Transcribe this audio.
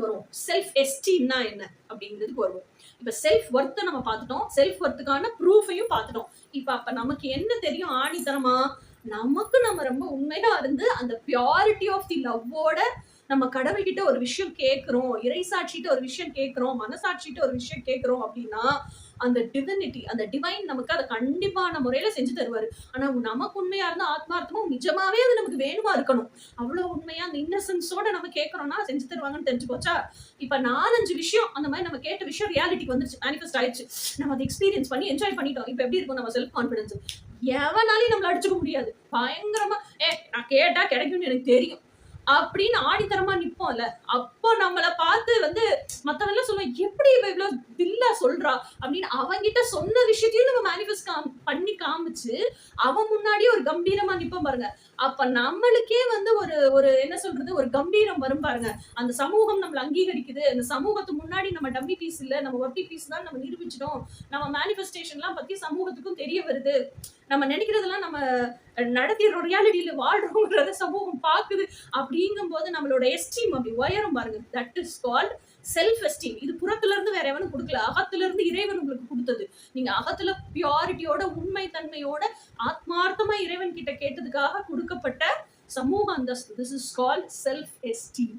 அடுத்தது வரும் செல்ஃப் எஸ்டீம்னா என்ன அப்படிங்கிறதுக்கு வருவோம். இப்ப செல்ஃப் ஒர்த்தை நம்ம பார்த்துட்டோம், செல்ஃப் ஒர்த்துக்கான ப்ரூஃபையும் பார்த்துட்டோம். இப்ப அப்ப நமக்கு என்ன தெரியும் ஆணித்தனமா, நமக்கு நம்ம ரொம்ப உண்மையா இருந்து அந்த பியூரிட்டி ஆஃப் தி லவ்வோட நம்ம கடவுள்கிட்ட ஒரு விஷயம் கேட்கிறோம், இறைசாட்சிகிட்ட ஒரு விஷயம் கேட்கிறோம், மனசாட்சிகிட்ட ஒரு விஷயம் கேட்கிறோம் அப்படின்னா அந்த டிவினிட்டி, அந்த டிவைன் நமக்கு அதை கண்டிப்பான முறையில செஞ்சு தருவாரு. ஆனா நமக்கு உண்மையா இருந்தா ஆத்மார்த்தமா நிஜமாவே அது நமக்கு வேணுமா இருக்கணும். அவ்வளவு உண்மையா அந்த இன்னசென்ஸோட நம்ம கேட்கறோம்னா செஞ்சு தருவாங்கன்னு தெரிஞ்சு போச்சா. இப்ப 4-5 விஷயம் அந்த மாதிரி நம்ம கேட்ட விஷயம் ரியாலிட்டிக்கு வந்துருச்சு, மேனிஃபெஸ்ட் ஆயிடுச்சு. நம்ம அதை எக்ஸ்பீரியன்ஸ் பண்ணி என்ஜாய் பண்ணிட்டோம். இப்ப எப்படி இருக்கும் நம்ம செல்ஃப் கான்பிடன்ஸ்? எவனாலையும் நம்மள அடிச்சுக்க முடியாது. பயங்கரமா நான் கேட்டா கிடைக்கும்னு எனக்கு தெரியும் அப்படின்னு ஆணித்தரமா நிப்போம்ல. அப்போ நம்மள பார்த்து வந்து மத்தவங்க சொல்லுவாங்க, எப்படி இவ இவ்வளவு தில்லா சொல்றா அப்படின்னு. அவங்கிட்ட சொன்ன விஷயத்தையும் நம்ம மேனிஃபெஸ்ட் பண்ணி காமிச்சு அவன் முன்னாடியே ஒரு கம்பீரமா நிப்போம் பாருங்க. அப்ப நம்மளுக்கே வந்து ஒரு ஒரு என்ன சொல்றது, ஒரு கம்பீரம் வரும் பாருங்க. அந்த சமூகம் நம்மள அங்கீகரிக்குது. அந்த சமூகத்துக்கு முன்னாடி நம்ம டம்மி பீஸ் இல்ல, நம்ம ஒர்த்தி பீஸ் தான் நம்ம நிரூபிச்சிட்டோம். நம்ம மேனிஃபெஸ்டேஷன்லாம் பத்தி சமூகத்துக்கும் தெரிய வருது. நம்ம நினைக்கிறதெல்லாம் நம்ம நடத்திடுறோம், ரியாலிட்டியில வாழ்றோங்கிறத சமூகம் பாக்குது. அப்படிங்கும்போது நம்மளோட எஸ்டீம் அப்படி உயரும் பாருங்க. That is called self esteem. இது புறத்துல இருந்து வேற எவனும் கொடுக்கல, அகத்துல இருந்து இறைவன் உங்களுக்கு கொடுத்தது. நீங்க அகத்துல பியூரிட்டியோட, உண்மை தன்மையோட, ஆத்மார்த்தமா இறைவன் கிட்ட கேட்டதுக்காக கொடுக்கப்பட்ட சமூக அந்தஸ்து. This is called self esteem.